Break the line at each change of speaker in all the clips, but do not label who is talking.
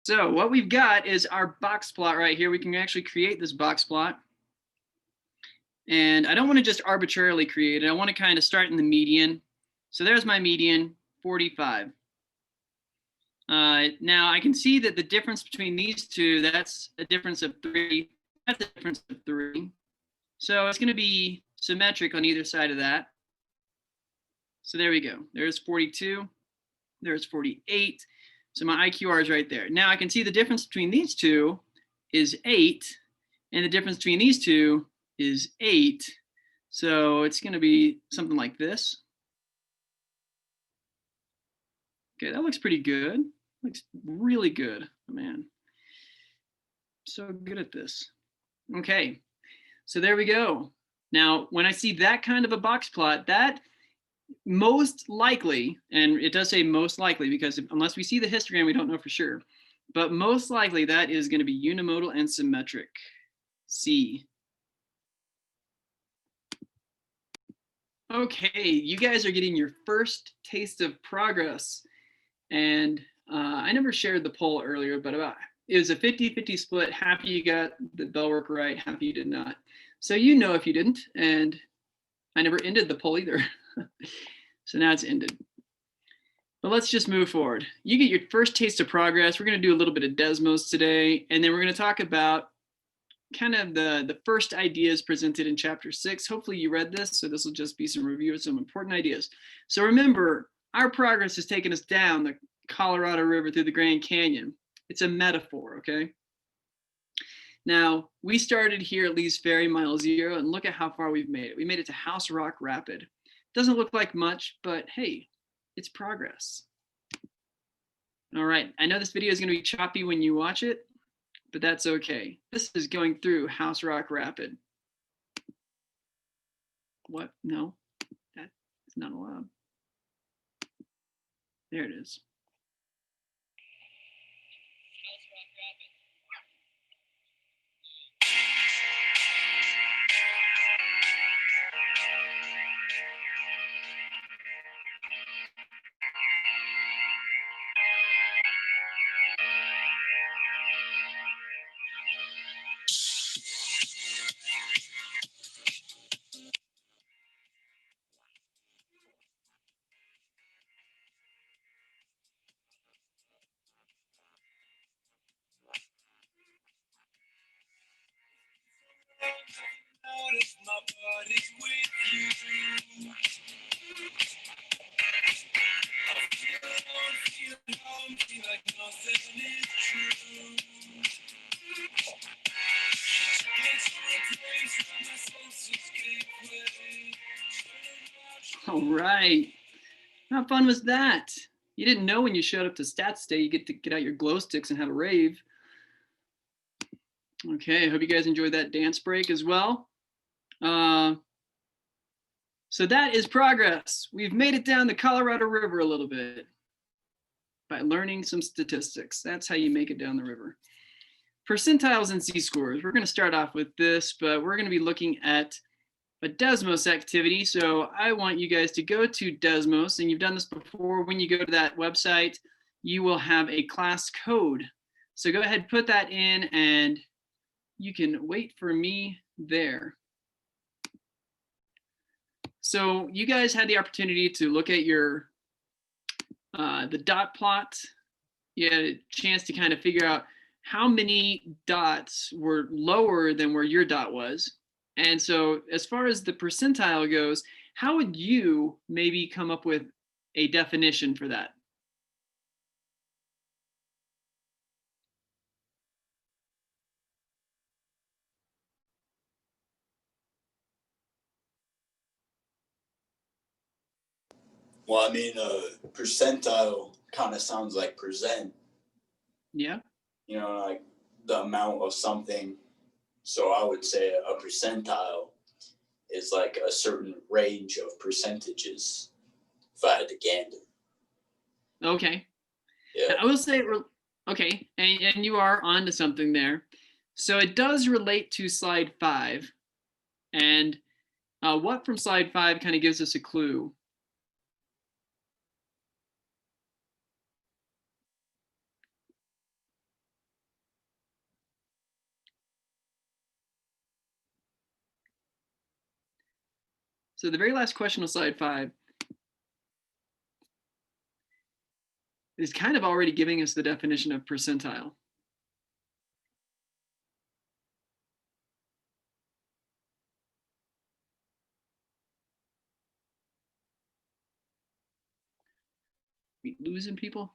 So what we've got is our box plot right here. We can actually create this box plot. And I don't want to just arbitrarily create it. I want to kind of start in the median. So there's my median, 45. Now I can see that the difference between these two, that's a difference of 3. That's a difference of 3. So it's going to be symmetric on either side of that. So there we go. There's 42. There's 48. So my IQR is right there. Now I can see the difference between these two is 8. And the difference between these two is 8. So it's going to be something like this. Okay, that looks pretty good. Looks really good. Oh, man. So good at this. Okay, so there we go. Now, when I see that kind of a box plot, that most likely, and it does say most likely because unless we see the histogram, we don't know for sure, but most likely that is going to be unimodal and symmetric. C. Okay, you guys are getting your first taste of progress. And I never shared the poll earlier, but it was a 50-50 split. Half of you got the bell work right, half of you did not. So you know if you didn't, and I never ended the poll either. So now it's ended. But let's just move forward. You get your first taste of progress. We're going to do a little bit of Desmos today, and then we're going to talk about kind of the first ideas presented in chapter 6. Hopefully you read this, so this will just be some review of some important ideas. So remember, our progress has taken us down the Colorado River through the Grand Canyon. It's a metaphor, okay? Now, we started here at Lee's Ferry, mile 0, and look at how far we've made it. We made it to House Rock Rapid. Doesn't look like much, but hey, it's progress. All right, I know this video is going to be choppy when you watch it, but that's okay. This is going through House Rock Rapid. What? No, that is not allowed. There it is. All right. How fun was that? You didn't know when you showed up to Stats Day, you get to get out your glow sticks and have a rave. Okay, I hope you guys enjoyed that dance break as well. So that is progress. We've made it down the Colorado River a little bit by learning some statistics. That's how you make it down the river. Percentiles and Z-scores. We're going to start off with this, but we're going to be looking at a Desmos activity. So I want you guys to go to Desmos, and you've done this before. When you go to that website, you will have a class code. So go ahead, put that in, and you can wait for me there. So you guys had the opportunity to look at your the dot plot. You had a chance to kind of figure out how many dots were lower than where your dot was. And so as far as the percentile goes, how would you maybe come up with a definition for that?
Well, I mean, percentile kind of sounds like percent.
Yeah.
You know, like the amount of something. So I would say a percentile is like a certain range of percentages, if I had to gander.
Okay.
Yeah.
I will say, okay, and you are onto something there. So it does relate to slide 5. And what from slide 5 kind of gives us a clue? So the very last question on slide 5 is kind of already giving us the definition of percentile. We losing people?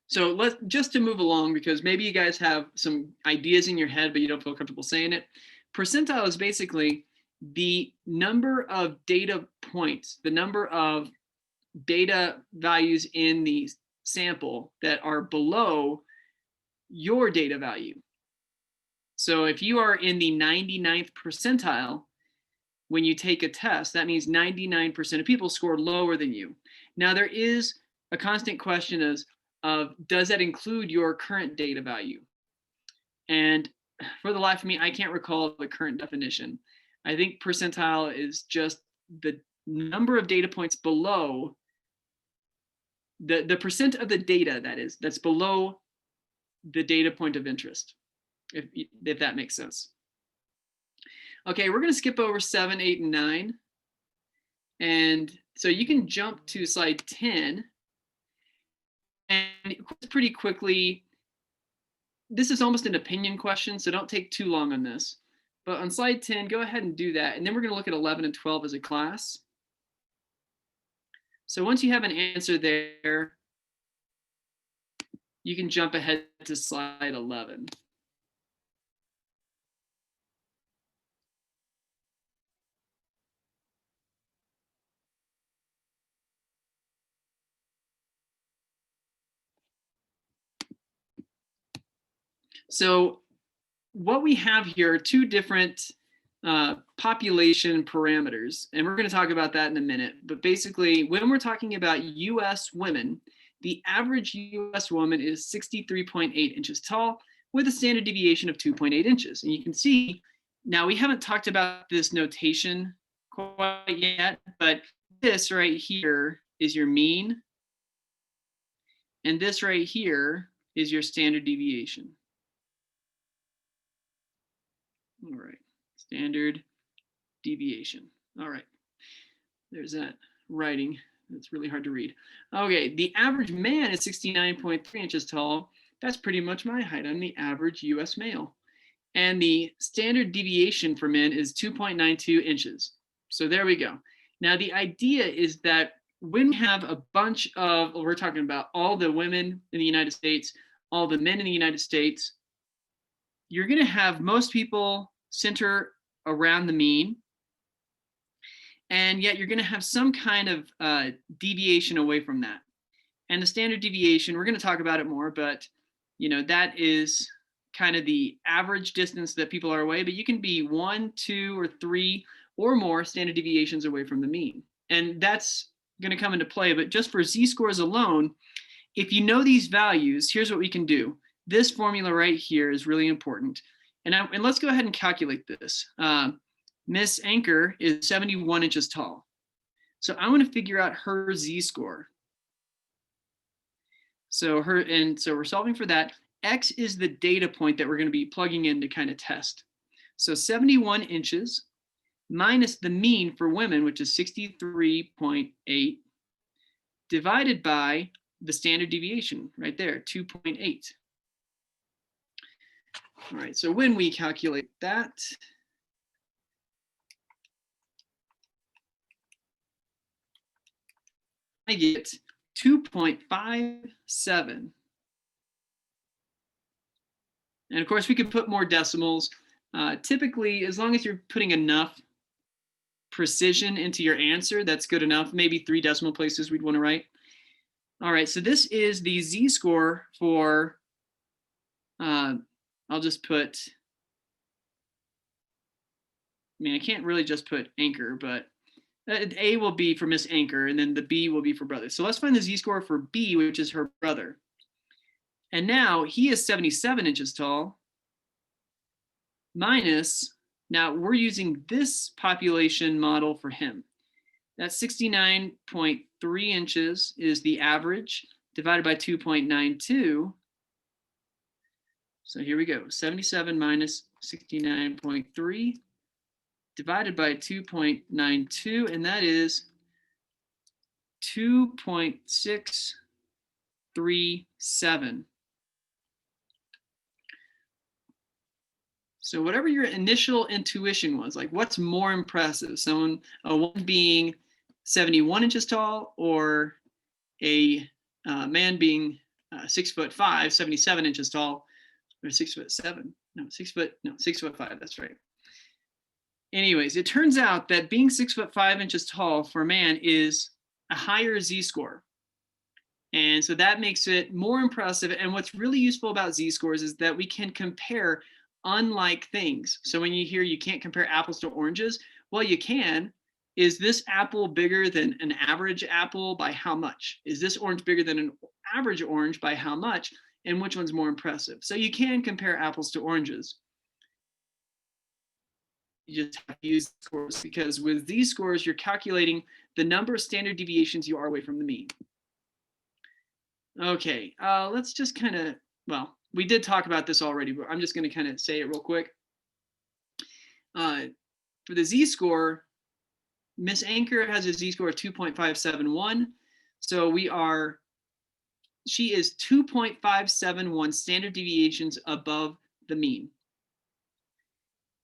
So let's just to move along, because maybe you guys have some ideas in your head, but you don't feel comfortable saying it. Percentile is basically the number of data points, the number of data values in the sample that are below your data value. So if you are in the 99th percentile, when you take a test, that means 99% of people scored lower than you. Now there is a constant question of does that include your current data value? And for the life of me, I can't recall the current definition. I think percentile is just the number of data points below the percent of the data that's below the data point of interest, if that makes sense. Okay, we're going to skip over 7, 8, and 9. And so you can jump to slide 10. And pretty quickly, this is almost an opinion question, so don't take too long on this. But on slide 10, go ahead and do that. And then we're going to look at 11 and 12 as a class. So once you have an answer there, you can jump ahead to slide 11. So what we have here are two different population parameters, and we're going to talk about that in a minute. But basically, when we're talking about US women, the average US woman is 63.8 inches tall with a standard deviation of 2.8 inches. And you can see, now we haven't talked about this notation quite yet, but this right here is your mean, and this right here is your standard deviation. All right, standard deviation. All right, there's that writing. That's really hard to read. Okay, the average man is 69.3 inches tall. That's pretty much my height. I'm the average US male. And the standard deviation for men is 2.92 inches. So there we go. Now the idea is that when we have a bunch of, we're talking about all the women in the United States, all the men in the United States, you're going to have most people center around the mean, and yet you're going to have some kind of deviation away from that. And the standard deviation, we're going to talk about it more, but you know, that is kind of the average distance that people are away, but you can be 1, 2, or 3 or more standard deviations away from the mean. And that's going to come into play, but just for z-scores alone, if you know these values, here's what we can do. This formula right here is really important. And let's go ahead and calculate this. Miss Anchor is 71 inches tall. So I want to figure out her z-score. So we're solving for that. X is the data point that we're going to be plugging in to kind of test. So 71 inches minus the mean for women, which is 63.8, divided by the standard deviation right there, 2.8. All right, so when we calculate that, I get 2.57. And of course, we could put more decimals. Typically, as long as you're putting enough precision into your answer, that's good enough. Maybe 3 decimal places we'd want to write. All right, so this is the z-score for, I'll just put, I mean, I can't really just put Anchor, but A will be for Miss Anchor, and then the B will be for brother. So let's find the z-score for B, which is her brother. And now he is 77 inches tall, minus, now we're using this population model for him. That's 69.3 inches is the average, divided by 2.92. So here we go, 77 minus 69.3. divided by 2.92, and that is 2.637. So whatever your initial intuition was, like what's more impressive, a woman being 71 inches tall, or a man being 6'5", 77 inches tall, or 6'7", no, 6'5", that's right. Anyways, it turns out that being 6'5" inches tall for a man is a higher Z-score. And so that makes it more impressive. And what's really useful about Z-scores is that we can compare unlike things. So when you hear you can't compare apples to oranges, well, you can. Is this apple bigger than an average apple? By how much? Is this orange bigger than an average orange? By how much? And which one's more impressive? So you can compare apples to oranges. You just have to use scores, because with these scores, you're calculating the number of standard deviations you are away from the mean. Okay, let's just kind of, well, we did talk about this already, but I'm just going to kind of say it real quick. For the Z-score, Miss Anchor has a Z-score of 2.571. So she is 2.571 standard deviations above the mean.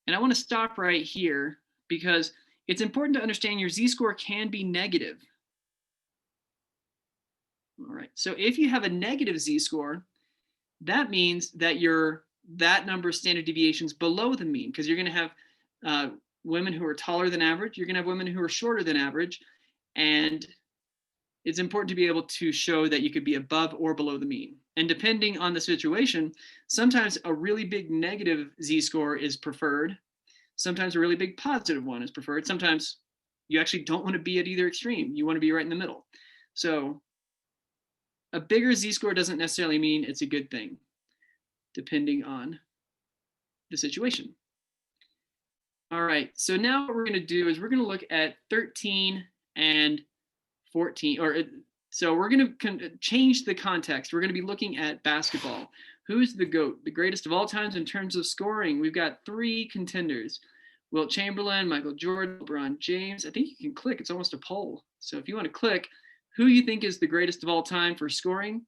And I want to stop right here because it's important to understand your Z-score can be negative. All right, so if you have a negative Z-score, that means that that number of standard deviations below the mean, because you're going to have women who are taller than average, you're going to have women who are shorter than average, and it's important to be able to show that you could be above or below the mean. And depending on the situation, sometimes a really big negative Z-score is preferred. Sometimes a really big positive one is preferred. Sometimes you actually don't want to be at either extreme. You want to be right in the middle. So a bigger Z-score doesn't necessarily mean it's a good thing, depending on the situation. All right, so now what we're going to do is we're going to look at 13 and 14, so we're going to change the context. We're going to be looking at basketball. Who's the GOAT, the greatest of all times in terms of scoring? We've got 3 contenders: Wilt Chamberlain, Michael Jordan, LeBron James. I think you can click, it's almost a poll. So if you want to click who you think is the greatest of all time for scoring,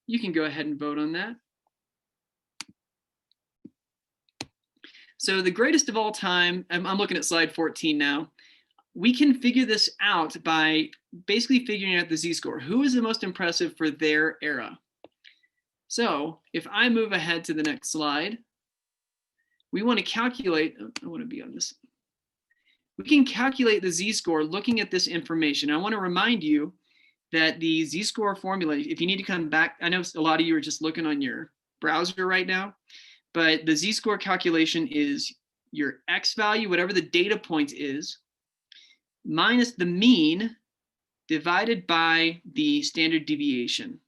you can go ahead and vote on that. So the greatest of all time, I'm looking at slide 14 now. We can figure this out by basically figuring out the Z-score. Who is the most impressive for their era? So if I move ahead to the next slide, we want to calculate, I want to be on this. We can calculate the Z-score looking at this information. I want to remind you that the Z-score formula, if you need to come back, I know a lot of you are just looking on your browser right now, but the Z-score calculation is your X value, whatever the data point is, minus the mean divided by the standard deviation.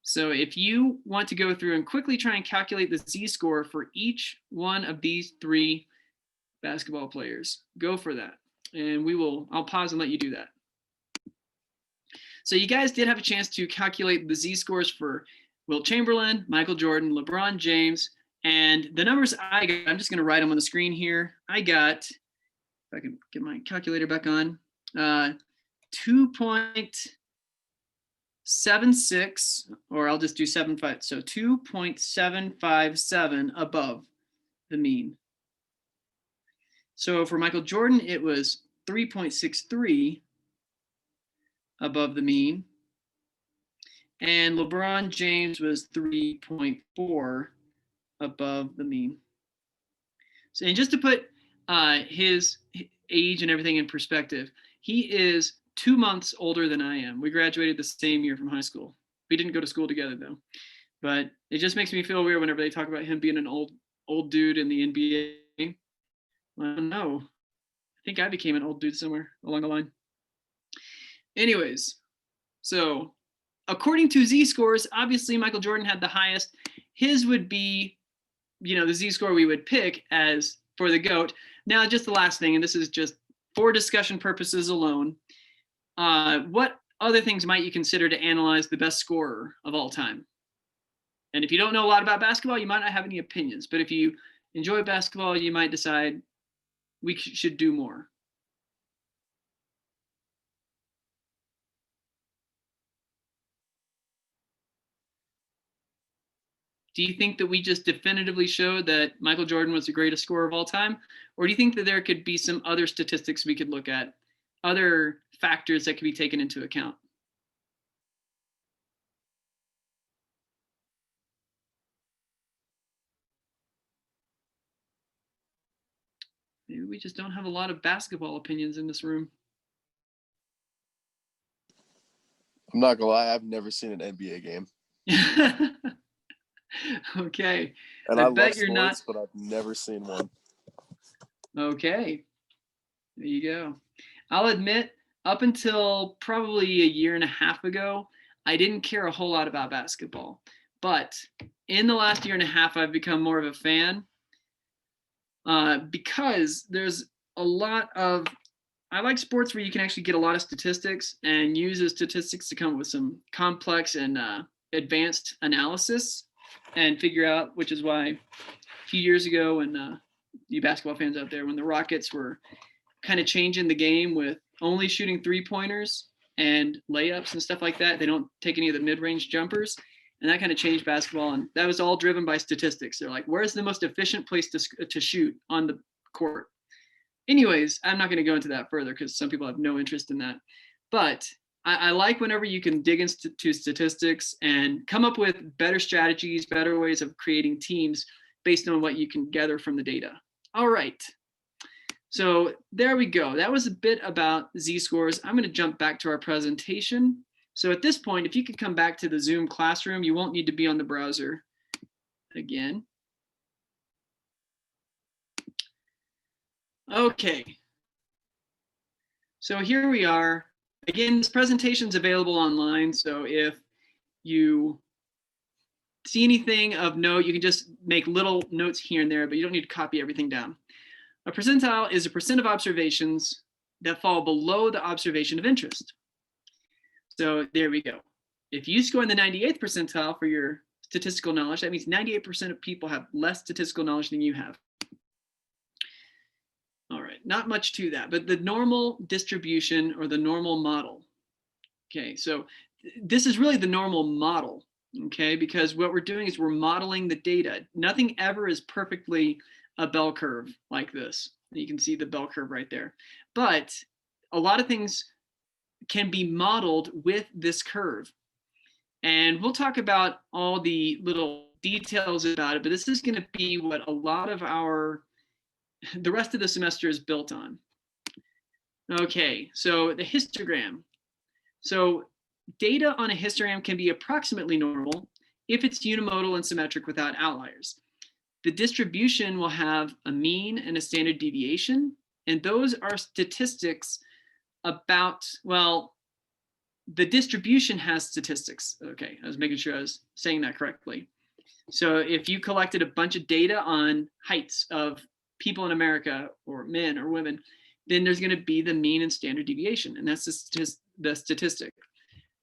So if you want to go through and quickly try and calculate the Z-score for each one of these 3 basketball players, go for that. And I'll pause and let you do that. So you guys did have a chance to calculate the Z-scores for Wilt Chamberlain, Michael Jordan, LeBron James, and the numbers I got, I'm just going to write them on the screen here. I got, if I can get my calculator back on, 2.76, or I'll just do 7.5. So 2.757 above the mean. So for Michael Jordan, it was 3.63 above the mean. And LeBron James was 3.4 above the mean. So, and just to put his age and everything in perspective, he is 2 months older than I am. We graduated the same year from high school. We didn't go to school together though. But it just makes me feel weird whenever they talk about him being an old dude in the NBA. Well, no, I think I became an old dude somewhere along the line. Anyways, so according to Z-scores, obviously Michael Jordan had the highest. His would be, the Z-score we would pick as for the GOAT. Now, just the last thing, and this is just for discussion purposes alone, what other things might you consider to analyze the best scorer of all time? And if you don't know a lot about basketball, you might not have any opinions. But if you enjoy basketball, you might decide we should do more? Do you think that we just definitively showed that Michael Jordan was the greatest scorer of all time? Or do you think that there could be some other statistics we could look at, other factors that could be taken into account? Maybe we just don't have a lot of basketball opinions in this room.
I'm not gonna lie, I've never seen an NBA game.
Okay.
And
I
I
bet
love
you're
sports,
not.
but I've never seen one.
Okay. There you go. I'll admit, up until probably a year and a half ago, I didn't care a whole lot about basketball. But in the last year and a half, I've become more of a fan because there's a lot of, I like sports where you can actually get a lot of statistics and use those statistics to come up with some complex and advanced analysis and figure out, which is why a few years ago when you basketball fans out there, when the Rockets were kind of changing the game with only shooting 3-pointers and layups and stuff like that, they don't take any of the mid-range jumpers. And that kind of changed basketball. And that was all driven by statistics. They're like, where's the most efficient place to shoot on the court? Anyways, I'm not going to go into that further because some people have no interest in that. But I like whenever you can dig into statistics and come up with better strategies, better ways of creating teams based on what you can gather from the data. All right. So there we go. That was a bit about Z-scores. I'm going to jump back to our presentation. So at this point, if you could come back to the Zoom classroom, you won't need to be on the browser again. Okay. So here we are. Again, this presentation is available online. So if you see anything of note, you can just make little notes here and there, but you don't need to copy everything down. A percentile is a percent of observations that fall below the observation of interest. So there we go. If you score in the 98th percentile for your statistical knowledge, that means 98% of people have less statistical knowledge than you have. All right, not much to that, but the normal distribution or the normal model. Okay, so this is really the normal model, okay, because what we're doing is we're modeling the data. Nothing ever is perfectly a bell curve like this. You can see the bell curve right there. But a lot of things can be modeled with this curve. And we'll talk about all the little details about it, but this is going to be what a lot of the rest of the semester is built on. Okay, so the histogram. So data on a histogram can be approximately normal if it's unimodal and symmetric without outliers. The distribution will have a mean and a standard deviation, and those are statistics about, well, the distribution has statistics. Okay, I was making sure I was saying that correctly. So if you collected a bunch of data on heights of people in America, or men or women, then there's going to be the mean and standard deviation, and that's the statistic.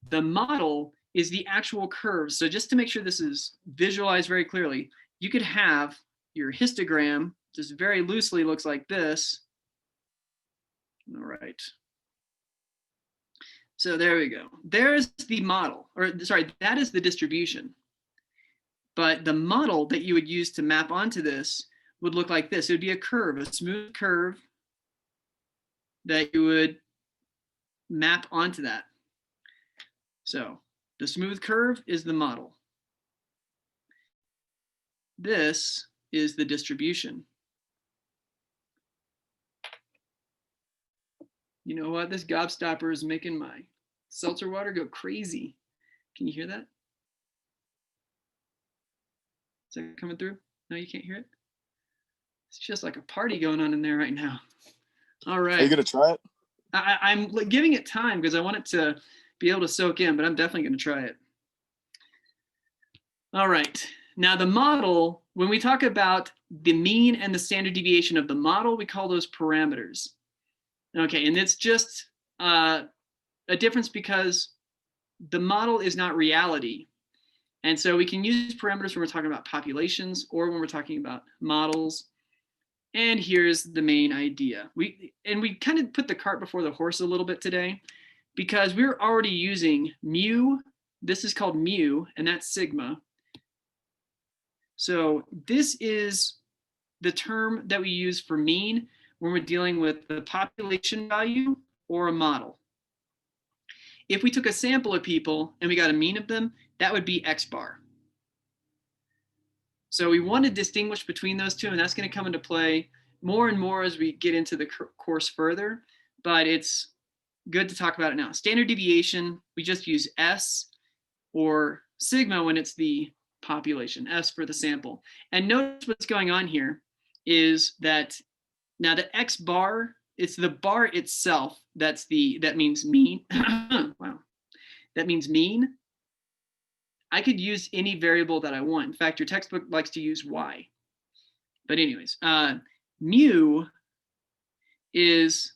The model is the actual curve. So just to make sure this is visualized very clearly, you could have your histogram, just very loosely looks like this. All right. So there we go. There's the model, or sorry, that is the distribution. But the model that you would use to map onto this would look like this. It would be a curve, a smooth curve that you would map onto that. So the smooth curve is the model. This is the distribution. You know what? This gobstopper is making my seltzer water go crazy. Can you hear that? Is that coming through? No, you can't hear it? It's just like a party going on in there right now. All right.
Are you going to try it?
I'm giving it time because I want it to be able to soak in, but I'm definitely going to try it. All right. Now the model, when we talk about the mean and the standard deviation of the model, we call those parameters. Okay, and it's just a difference because the model is not reality. And so we can use parameters when we're talking about populations or when we're talking about models. And here's the main idea. We kind of put the cart before the horse a little bit today, because we're already using mu. This is called mu, and that's sigma. So this is the term that we use for mean when we're dealing with the population value or a model. If we took a sample of people and we got a mean of them, that would be X bar. So we want to distinguish between those two, and that's going to come into play more and more as we get into the course further, but it's good to talk about it now. Standard deviation, we just use S, or sigma when it's the population, S for the sample. And notice what's going on here is that now the X bar, it's the bar itself that means mean. Wow, that means mean. I could use any variable that I want. In fact, your textbook likes to use Y. But anyways, mu is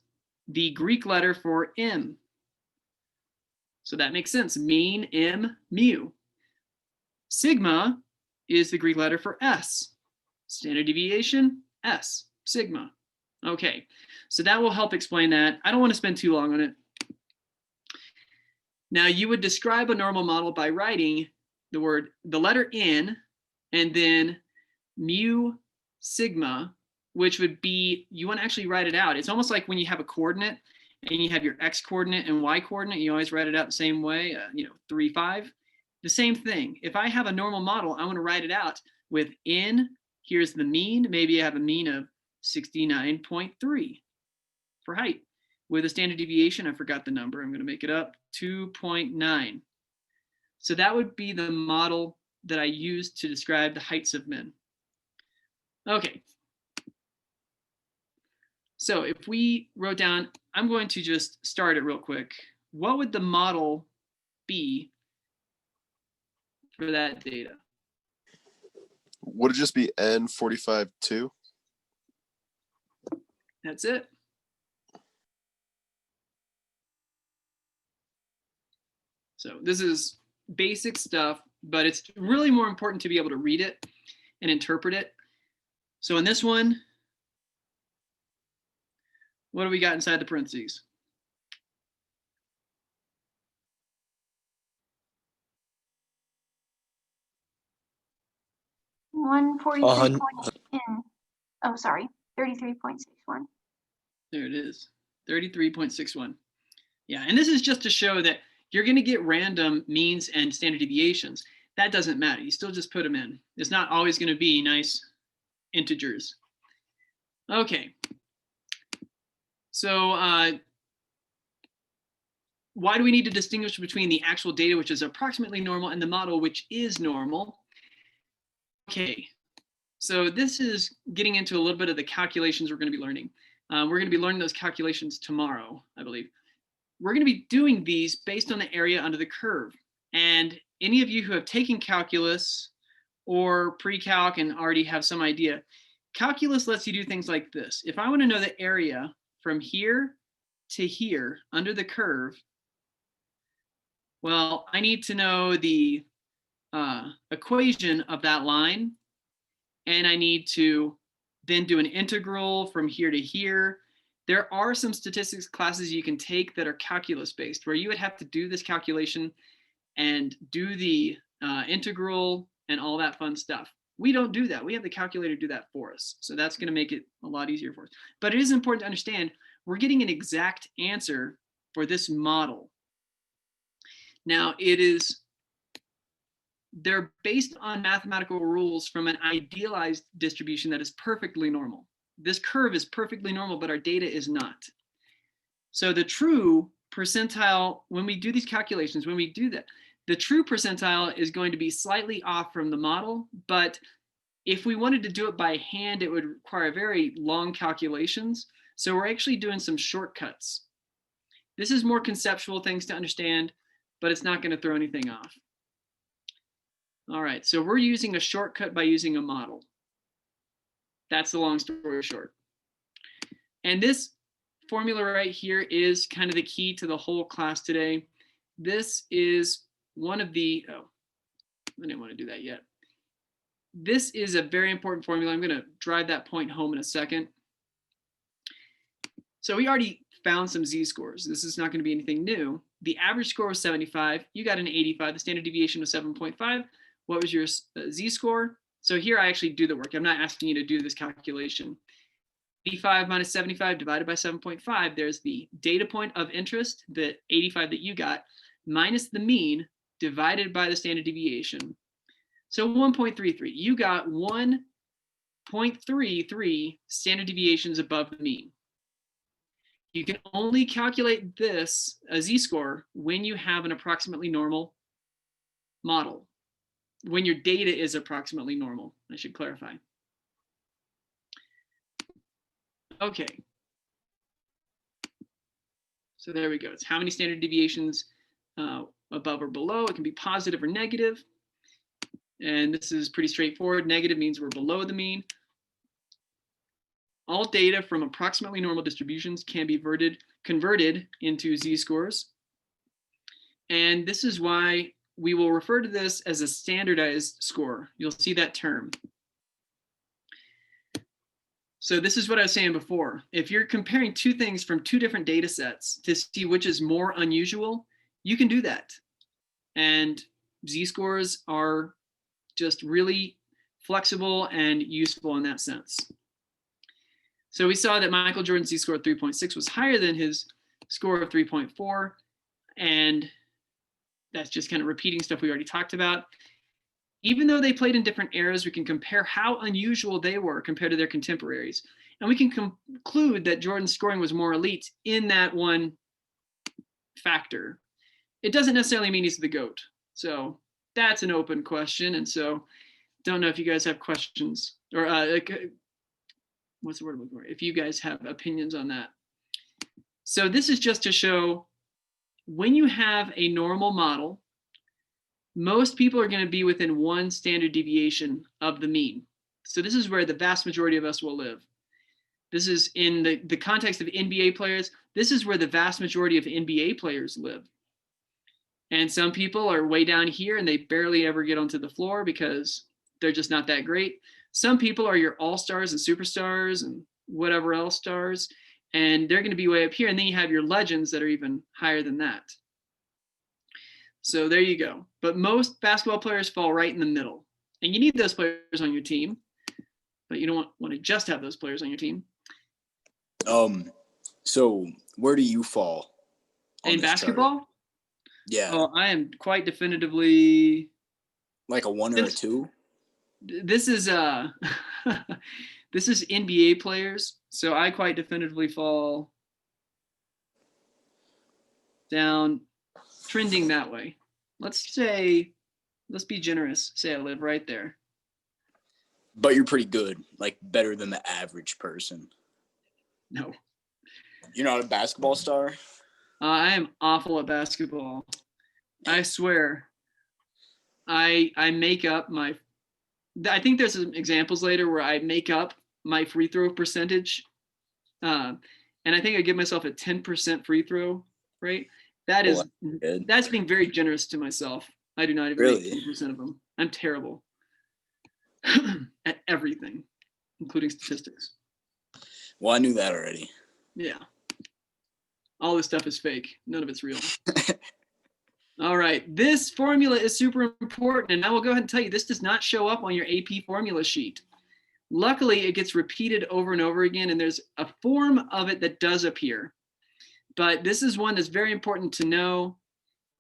the Greek letter for M. So that makes sense. Mean, M, mu. Sigma is the Greek letter for S. Standard deviation, S, sigma. Okay, so that will help explain that. I don't want to spend too long on it. Now you would describe a normal model by writing the letter N, and then mu sigma, which would be, you want to actually write it out. It's almost like when you have a coordinate and you have your X coordinate and Y coordinate, you always write it out the same way, 3, 5. The same thing. If I have a normal model, I want to write it out with N, here's the mean. Maybe I have a mean of 69.3 for height. With a standard deviation, I forgot the number, I'm going to make it up, 2.9. So that would be the model that I use to describe the heights of men. Okay. So if we wrote down, I'm going to just start it real quick. What would the model be for that data?
Would it just be N45-2?
That's it. So this is basic stuff, but it's really more important to be able to read it and interpret it. So in this one, what do we got inside the parentheses?
Oh, sorry, 33.61.
There it is, 33.61. Yeah, and this is just to show that you're going to get random means and standard deviations. That doesn't matter. You still just put them in. It's not always going to be nice integers. Okay. So why do we need to distinguish between the actual data, which is approximately normal, and the model, which is normal? Okay. So this is getting into a little bit of the calculations we're going to be learning. We're going to be learning those calculations tomorrow, I believe. We're going to be doing these based on the area under the curve. And any of you who have taken calculus or pre-calc and already have some idea, calculus lets you do things like this. If I want to know the area from here to here under the curve, well, I need to know the equation of that line, and I need to then do an integral from here to here. There are some statistics classes you can take that are calculus based, where you would have to do this calculation and do the integral and all that fun stuff. We don't do that. We have the calculator do that for us. So that's going to make it a lot easier for us. But it is important to understand we're getting an exact answer for this model. Now they're based on mathematical rules from an idealized distribution that is perfectly normal. This curve is perfectly normal, but our data is not. So the true percentile, when we do these calculations, when we do that, the true percentile is going to be slightly off from the model, but if we wanted to do it by hand, it would require very long calculations. So we're actually doing some shortcuts. This is more conceptual things to understand, but it's not going to throw anything off. All right, so we're using a shortcut by using a model. That's the long story short. And this formula right here is kind of the key to the whole class today. This is one of the, oh, I didn't want to do that yet. this is a very important formula. I'm going to drive that point home in a second. So we already found some z-scores. This is not going to be anything new. The average score was 75. You got an 85. The standard deviation was 7.5. What was your z-score? So here I actually do the work. I'm not asking you to do this calculation. 85 minus 75 divided by 7.5. There's the data point of interest, the 85 that you got, minus the mean divided by the standard deviation. So 1.33. You got 1.33 standard deviations above the mean. You can only calculate this, a z-score, when you have an approximately normal model. When your data is approximately normal, I should clarify. Okay. So there we go. It's how many standard deviations above or below. It can be positive or negative. And this is pretty straightforward. Negative means we're below the mean. All data from approximately normal distributions can be converted into z-scores. And this is why we will refer to this as a standardized score. You'll see that term. So this is what I was saying before. If you're comparing two things from two different data sets to see which is more unusual, you can do that. And z-scores are just really flexible and useful in that sense. So we saw that Michael Jordan's z-score of 3.6 was higher than his score of 3.4. And that's just kind of repeating stuff we already talked about. Even though they played in different eras, we can compare how unusual they were compared to their contemporaries. And we can conclude that Jordan's scoring was more elite in that one factor. It doesn't necessarily mean he's the GOAT. So that's an open question. And so don't know if you guys have questions or what's the word I'm looking for? If you guys have opinions on that. So this is just to show when you have a normal model, most people are going to be within one standard deviation of the mean. So this is where the vast majority of us will live. This is in the context of NBA players. This is where the vast majority of NBA players live. And some people are way down here and they barely ever get onto the floor because they're just not that great. Some people are your all-stars and superstars and whatever else stars, and they're going to be way up here. And then you have your legends that are even higher than that. So there you go. But most basketball players fall right in the middle. And you need those players on your team, but you don't want to just have those players on your team.
So where do you fall
in basketball?
Chart? Yeah.
Oh, I am quite definitively
like a 1 or a 2.
This is this is NBA players, so I quite definitively fall down, trending that way. Let's be generous. Say I live right there.
But you're pretty good, like better than the average person.
No.
You're not a basketball star?
I am awful at basketball. I swear. I make up my. I think there's some examples later where I make up my free throw percentage, and I think I give myself a 10% free throw rate. That's being very generous to myself. I do not even make 10% of them. I'm terrible at everything, including statistics.
Well, I knew that already.
Yeah. All this stuff is fake. None of it's real. All right. This formula is super important. And I will go ahead and tell you, this does not show up on your AP formula sheet. Luckily, it gets repeated over and over again. And there's a form of it that does appear. But this is one that's very important to know.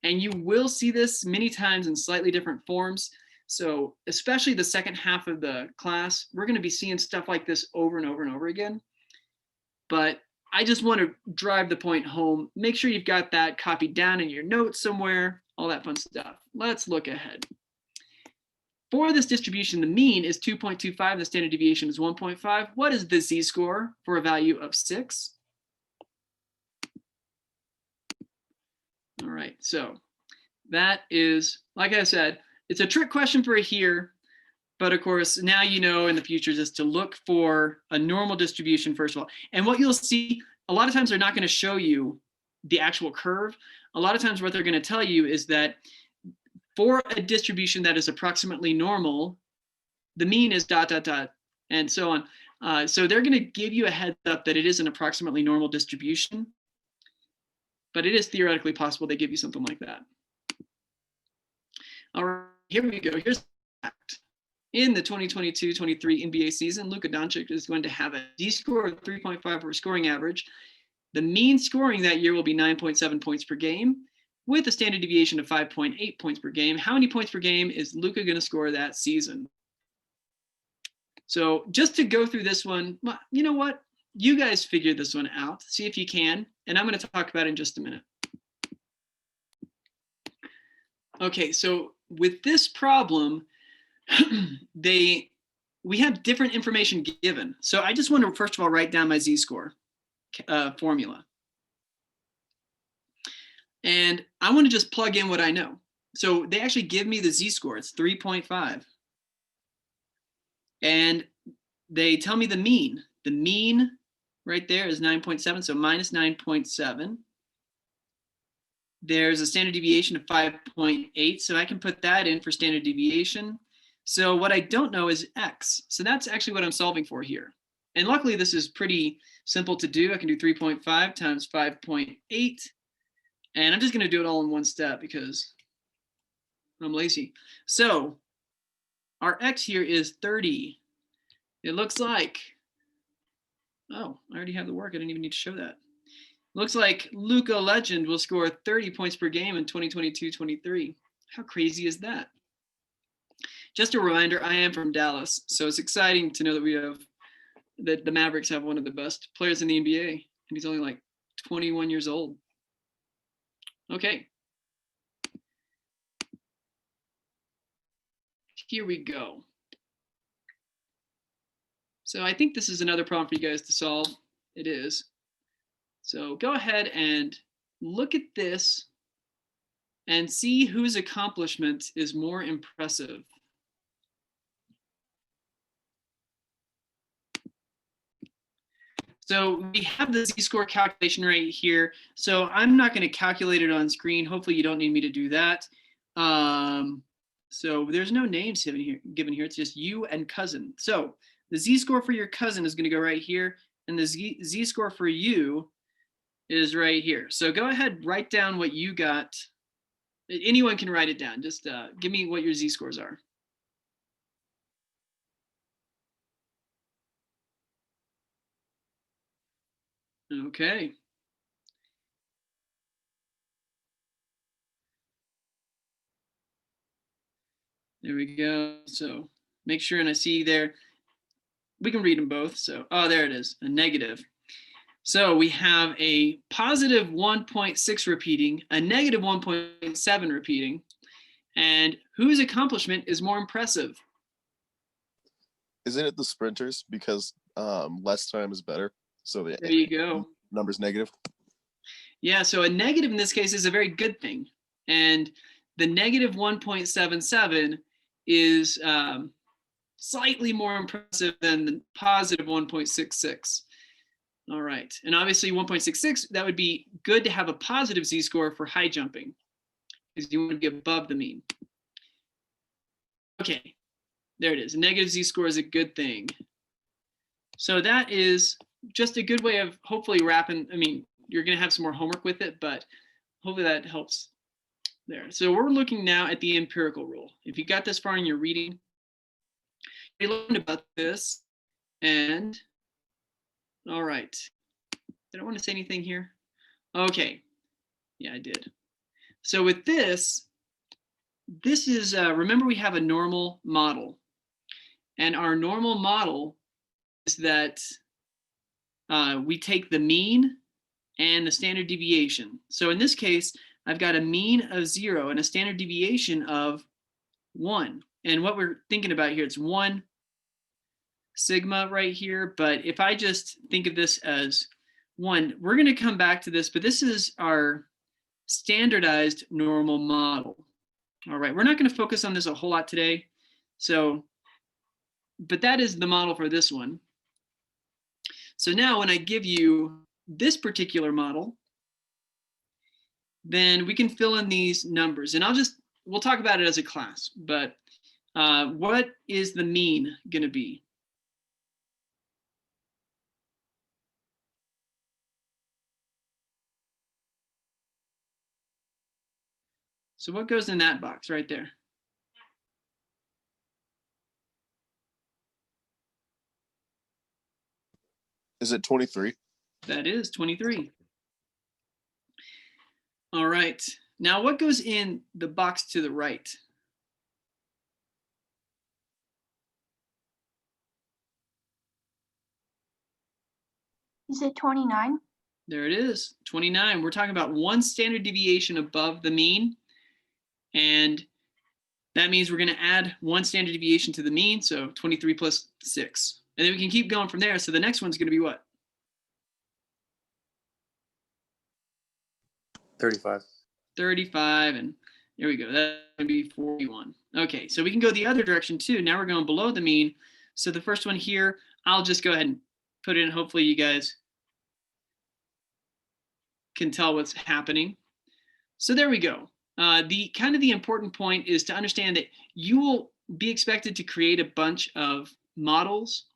And you will see this many times in slightly different forms. So especially the second half of the class, we're going to be seeing stuff like this over and over and over again. But I just want to drive the point home. Make sure you've got that copied down in your notes somewhere, all that fun stuff. Let's look ahead. For this distribution, the mean is 2.25, the standard deviation is 1.5. What is the z-score for a value of 6? All right, so that is, like I said, it's a trick question for here, but of course, now you know in the future just to look for a normal distribution first of all. And what you'll see, a lot of times they're not going to show you the actual curve. A lot of times what they're going to tell you is that for a distribution that is approximately normal, the mean is ... and so on. So they're going to give you a heads up that it is an approximately normal distribution, but it is theoretically possible they give you something like that. All right, here we go. Here's the fact. In the 2022-23 NBA season, Luka Doncic is going to have a Z-score of 3.5 for scoring average. The mean scoring that year will be 9.7 points per game, with a standard deviation of 5.8 points per game. How many points per game is Luka going to score that season? So just to go through this one, you know what? You guys figure this one out. See if you can. And I'm going to talk about it in just a minute. Okay, so with this problem, we have different information given. So I just want to first of all write down my z-score formula. And I want to just plug in what I know. So they actually give me the z-score. It's 3.5. And they tell me the mean. The mean right there is 9.7, so minus 9.7. There's a standard deviation of 5.8, so I can put that in for standard deviation. So what I don't know is x. So that's actually what I'm solving for here. And luckily, this is pretty simple to do. I can do 3.5 times 5.8. And I'm just going to do it all in one step because I'm lazy. So our x here is 30. It looks like, oh, I already have the work. I didn't even need to show that. Looks like Luka Legend will score 30 points per game in 2022-23. How crazy is that? Just a reminder, I am from Dallas, so it's exciting to know that the Mavericks have one of the best players in the NBA, and he's only like 21 years old. Okay. Here we go. So I think this is another problem for you guys to solve. It is. So go ahead and look at this and see whose accomplishment is more impressive. So we have the z-score calculation right here. So I'm not going to calculate it on screen. Hopefully you don't need me to do that. So there's no names given here. It's just you and cousin. So the z-score for your cousin is going to go right here, and the z-score for you is right here. So go ahead, write down what you got. Anyone can write it down. Just give me what your z-scores are. Okay. There we go. So make sure, and I see there, we can read them both. So, oh, there it is, a negative. So we have a positive 1.6 repeating, a negative 1.7 repeating, and whose accomplishment is more impressive?
Isn't it the sprinters? Because less time is better. So the
There you go.
number's negative.
Yeah, so a negative in this case is a very good thing. And the negative 1.77 is slightly more impressive than the positive 1.66. All right, and obviously 1.66, that would be good to have a positive z-score for high jumping because you want to be above the mean. Okay, there it is. A negative z-score is a good thing. So that is just a good way of hopefully wrapping. I mean, you're going to have some more homework with it, but hopefully that helps there. So we're looking now at the empirical rule. If you got this far in your reading, you learned about this. And all right, did I want to say anything here? Okay, yeah, I did. So with this is, remember we have a normal model. And our normal model is that we take the mean and the standard deviation. So in this case, I've got a mean of 0 and a standard deviation of 1. And what we're thinking about here, it's 1 sigma right here. But if I just think of this as 1, we're going to come back to this, but this is our standardized normal model. All right, we're not going to focus on this a whole lot today. So, but that is the model for this one. So now when I give you this particular model, then we can fill in these numbers, and we'll talk about it as a class, but what is the mean going to be? So what goes in that box right there?
Is it 23?
That is 23. All right. Now what goes in the box to the right?
Is it 29?
There it is, 29. We're talking about 1 standard deviation above the mean. And that means we're going to add 1 standard deviation to the mean. So 23 plus 6. And then we can keep going from there. So the next one's going to be what?
35.
35. And there we go. That's going to be 41. Okay, so we can go the other direction too. Now we're going below the mean. So the first one here, I'll just go ahead and put it in. Hopefully you guys can tell what's happening. So there we go. The important point is to understand that you will be expected to create a bunch of models,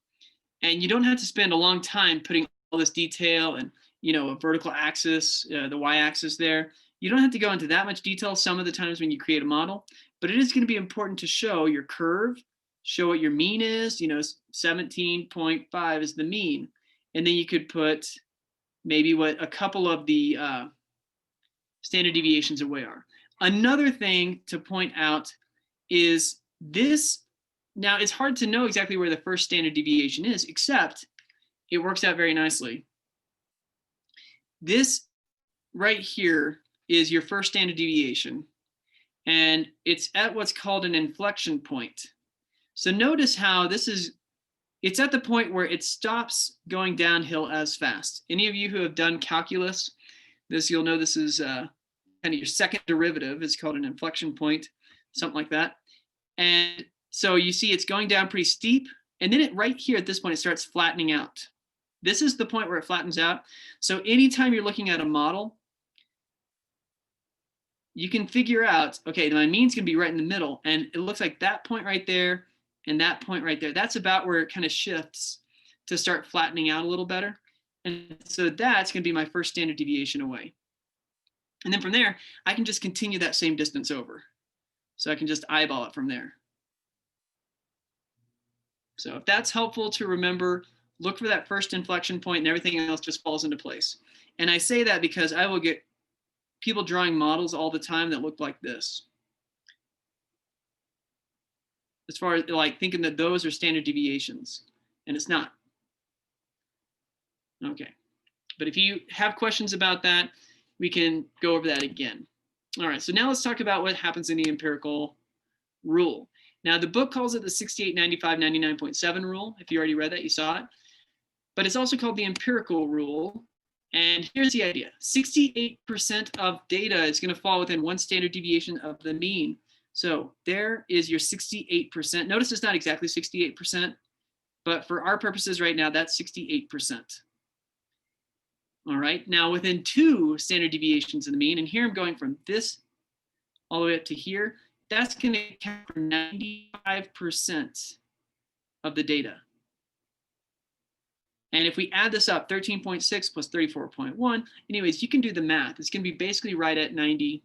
and you don't have to spend a long time putting all this detail and a vertical axis, the y-axis there. You don't have to go into that much detail some of the times when you create a model, but it is going to be important to show your curve, show what your mean is. 17.5 is the mean, and then you could put maybe what a couple of the standard deviations away are. Another thing to point out is this. Now it's hard to know exactly where the first standard deviation is, except it works out very nicely. This right here is your first standard deviation, and it's at what's called an inflection point. So notice how it's at the point where it stops going downhill as fast. Any of you who have done calculus, you'll know this is kind of your second derivative. It's called an inflection point, something like that. And so you see it's going down pretty steep, and then right here at this point, it starts flattening out. This is the point where it flattens out. So anytime you're looking at a model, you can figure out, okay, my mean's gonna be right in the middle, and it looks like that point right there and that point right there, that's about where it kind of shifts to start flattening out a little better. And so that's gonna be my first standard deviation away. And then from there, I can just continue that same distance over. So I can just eyeball it from there. So if that's helpful to remember, look for that first inflection point and everything else just falls into place. And I say that because I will get people drawing models all the time that look like this. As far as like thinking that those are standard deviations, and it's not. Okay, but if you have questions about that, we can go over that again. All right, so now let's talk about what happens in the empirical rule. Now the book calls it the 68, 95, 99.7 rule. If you already read that, you saw it. But it's also called the empirical rule. And here's the idea. 68% of data is going to fall within 1 standard deviation of the mean. So there is your 68%. Notice it's not exactly 68%, but for our purposes right now, that's 68%. All right, now within 2 standard deviations of the mean, and here I'm going from this all the way up to here, that's going to account for 95% of the data. And if we add this up, 13.6 plus 34.1, anyways, you can do the math. It's going to be basically right at 95%.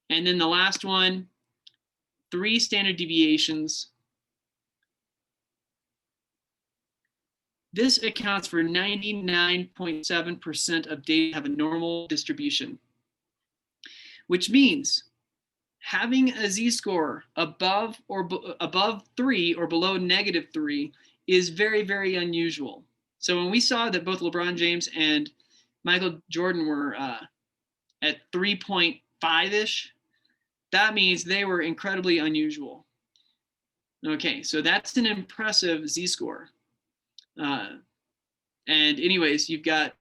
And then the last one, 3 standard deviations. This accounts for 99.7% of data have a normal distribution, which means having a z-score above 3 or below -3 is very, very unusual. So when we saw that both LeBron James and Michael Jordan were at 3.5-ish, that means they were incredibly unusual. Okay, so that's an impressive z-score. And anyways, you've got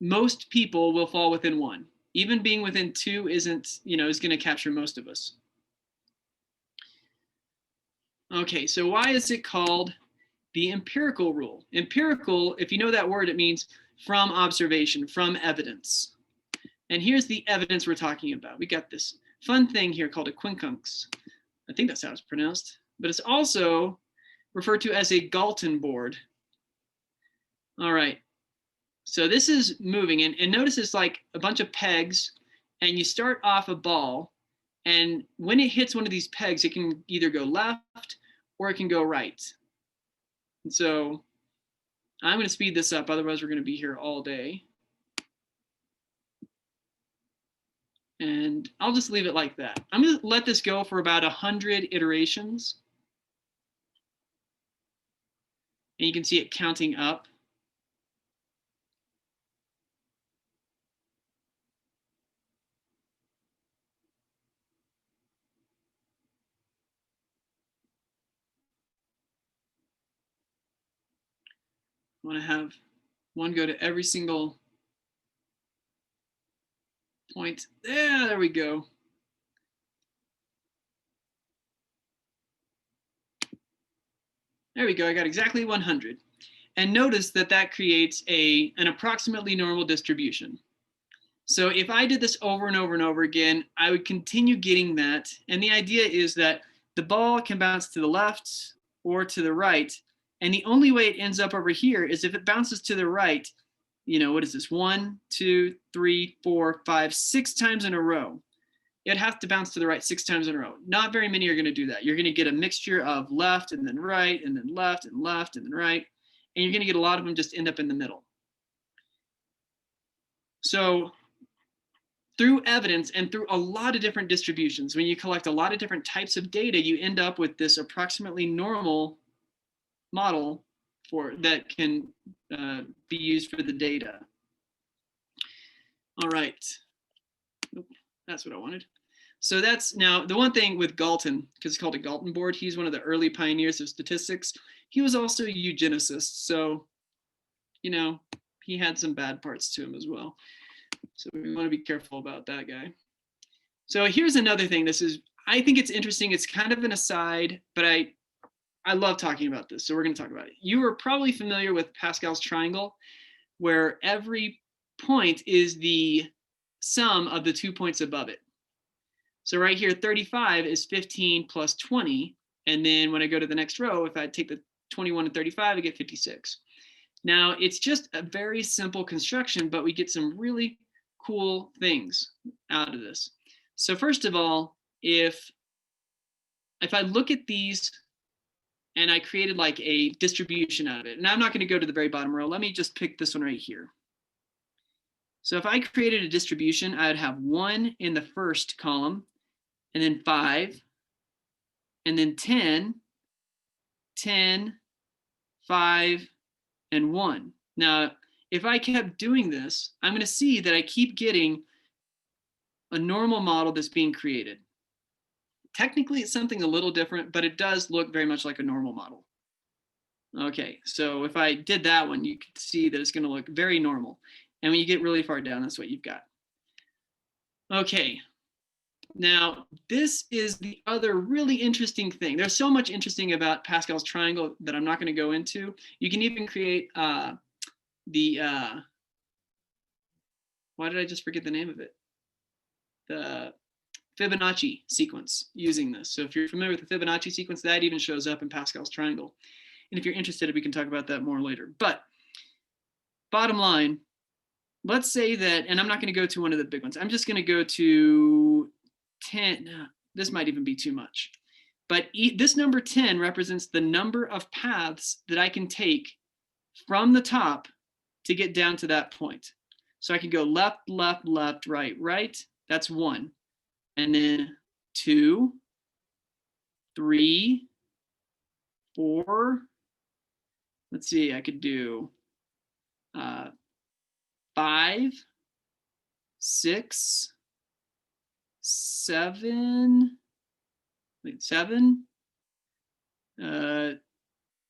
most people will fall within 1. Even being within 2 isn't, is going to capture most of us. Okay, so why is it called the empirical rule? Empirical, if you know that word, it means from observation, from evidence. And here's the evidence we're talking about. We got this fun thing here called a quincunx. I think that's how it's pronounced, but it's also referred to as a Galton board. All right, so this is moving, and notice it's like a bunch of pegs, and you start off a ball, and when it hits one of these pegs, it can either go left or it can go right. And so I'm going to speed this up, otherwise we're going to be here all day. And I'll just leave it like that. I'm going to let this go for about 100 iterations. And you can see it counting up. I want to have one go to every single point. Yeah, there we go. There we go. I got exactly 100. And notice that that creates an approximately normal distribution. So if I did this over and over and over again, I would continue getting that. And the idea is that the ball can bounce to the left or to the right. And the only way it ends up over here is if it bounces to the right, you know, what is this? 1, 2, 3, 4, 5, 6 times in a row. It has to bounce to the right 6 times in a row. Not very many are going to do that. You're going to get a mixture of left and then right and then left and left and then right. And you're going to get a lot of them just end up in the middle. So through evidence and through a lot of different distributions, when you collect a lot of different types of data, you end up with this approximately normal model that can be used for the data. All right, that's what I wanted. So that's now the one thing with Galton, because it's called a Galton board. He's one of the early pioneers of statistics. He was also a eugenicist, so you know he had some bad parts to him as well. So we want to be careful about that guy. So here's another thing. I think it's interesting. It's kind of an aside, but I love talking about this, so we're going to talk about it. You are probably familiar with Pascal's triangle, where every point is the sum of the 2 points above it. So right here, 35 is 15 plus 20. And then when I go to the next row, if I take the 21 and 35, I get 56. Now, it's just a very simple construction, but we get some really cool things out of this. So first of all, if I look at these and I created like a distribution out of it, and I'm not going to go to the very bottom row. Let me just pick this one right here. So if I created a distribution, I'd have 1 in the first column, and then 5, and then 10, 10, 5, and 1. Now, if I kept doing this, I'm going to see that I keep getting a normal model that's being created. Technically, it's something a little different, but it does look very much like a normal model. Okay, so if I did that one, you could see that it's going to look very normal. And when you get really far down, that's what you've got. Okay, now this is the other really interesting thing. There's so much interesting about Pascal's triangle that I'm not going to go into. You can even create why did I just forget the name of it? The Fibonacci sequence using this. So if you're familiar with the Fibonacci sequence, that even shows up in Pascal's triangle. And if you're interested, we can talk about that more later. But bottom line, let's say that, and I'm not going to go to one of the big ones. I'm just going to go to 10. This might even be too much. But this number 10 represents the number of paths that I can take from the top to get down to that point. So I can go left, left, left, right, right. That's 1. And then 2, 3, 4. Let's see, I could do 5, 6, 7,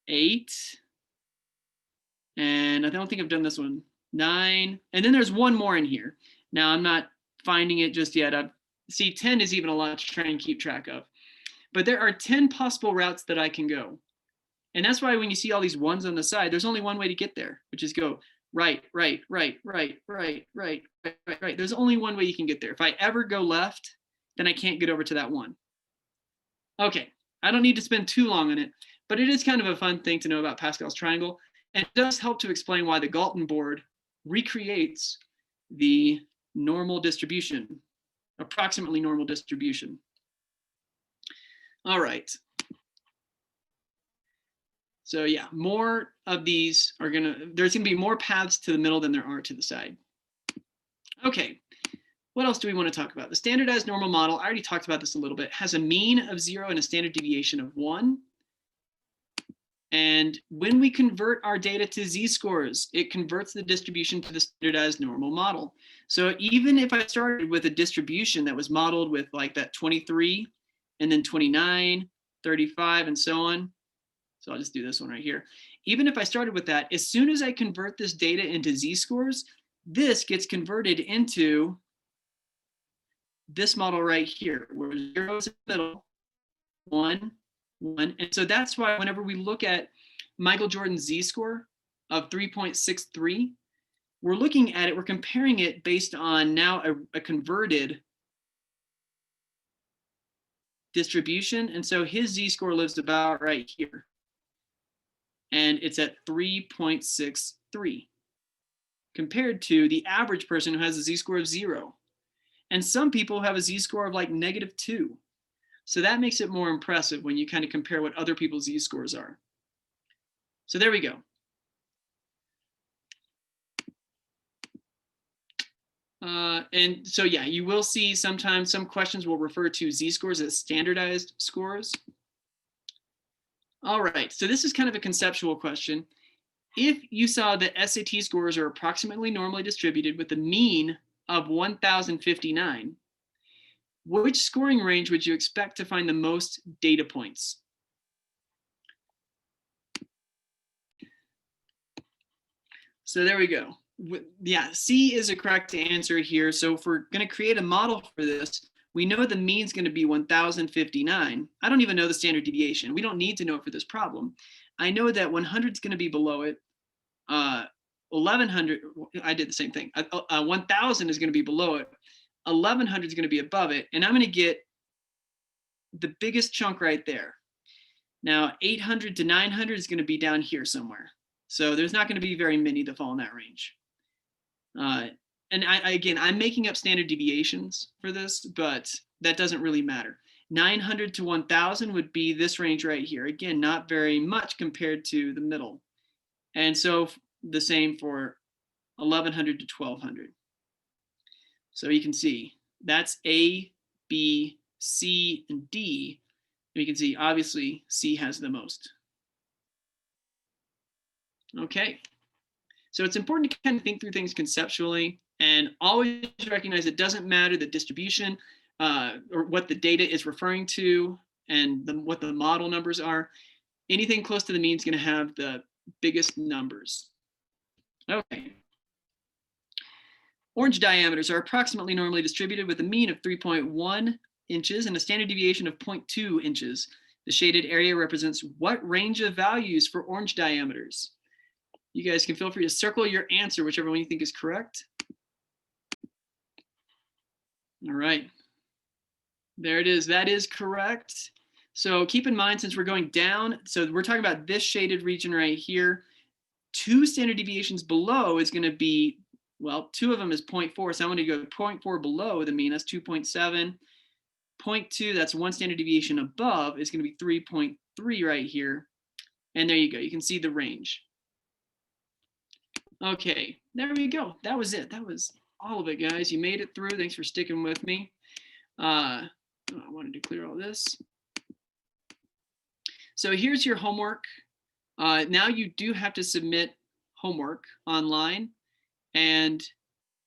8, and I don't think I've done this one, 9, and then there's one more in here. Now I'm not finding it just yet. See, 10 is even a lot to try and keep track of. But there are 10 possible routes that I can go. And that's why when you see all these ones on the side, there's only one way to get there, which is go right, right, right, right, right, right, right, right, right. There's only one way you can get there. If I ever go left, then I can't get over to that 1. Okay, I don't need to spend too long on it, but it is kind of a fun thing to know about Pascal's triangle, and it does help to explain why the Galton board recreates the normal distribution, approximately normal distribution. All right. So yeah, more of these are there's gonna be more paths to the middle than there are to the side. Okay, what else do we want to talk about? The standardized normal model, I already talked about this a little bit, has a mean of 0 and a standard deviation of 1. And when we convert our data to z-scores, it converts the distribution to the standardized normal model. So even if I started with a distribution that was modeled with like that 23 and then 29, 35, and so on. So I'll just do this one right here. Even if I started with that, as soon as I convert this data into z-scores, this gets converted into this model right here, where 0 is in the middle, 1, 1. And so that's why whenever we look at Michael Jordan's z-score of 3.63, we're looking at it, we're comparing it based on now a converted distribution. And so his z-score lives about right here. And it's at 3.63 compared to the average person who has a z-score of 0. And some people have a z-score of like -2. So that makes it more impressive when you kind of compare what other people's z-scores are. So there we go. And so yeah, you will see sometimes some questions will refer to z-scores as standardized scores. All right, so this is kind of a conceptual question. If you saw that SAT scores are approximately normally distributed with a mean of 1,059, which scoring range would you expect to find the most data points? So there we go. Yeah, C is a correct answer here. So if we're going to create a model for this, we know the mean is going to be 1,059. I don't even know the standard deviation. We don't need to know it for this problem. I know that 100 is going to be below it. 1,100, I did the same thing. 1,000 is going to be below it. 1,100 is going to be above it. And I'm going to get the biggest chunk right there. Now, 800 to 900 is going to be down here somewhere. So there's not going to be very many that fall in that range. And again, I'm making up standard deviations for this, but that doesn't really matter. 900 to 1,000 would be this range right here. Again, not very much compared to the middle. And so the same for 1,100 to 1,200. So you can see that's A, B, C, and D. And you can see obviously C has the most. Okay. So it's important to kind of think through things conceptually and always recognize it doesn't matter the distribution or what the data is referring to and what the model numbers are. Anything close to the mean is going to have the biggest numbers. Okay. Orange diameters are approximately normally distributed with a mean of 3.1 inches and a standard deviation of 0.2 inches. The shaded area represents what range of values for orange diameters? You guys can feel free to circle your answer, whichever one you think is correct. All right. There it is. That is correct. So keep in mind, since we're going down, so we're talking about this shaded region right here. 2 standard deviations below is going to be, well, 2 of them is 0.4. So I'm going to go 0.4 below the mean. That's 2.7. 0.2, that's 1 standard deviation above, is going to be 3.3 right here. And there you go. You can see the range. Okay, there we go. That was it. That was all of it, guys. You made it through. Thanks for sticking with me. I wanted to clear all this. So here's your homework. Now you do have to submit homework online, and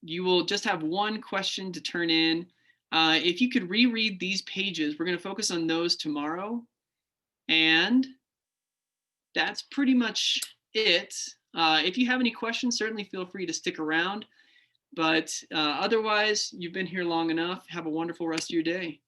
you will just have 1 question to turn in. If you could reread these pages, we're going to focus on those tomorrow. And that's pretty much it. If you have any questions, certainly feel free to stick around. But otherwise, you've been here long enough. Have a wonderful rest of your day.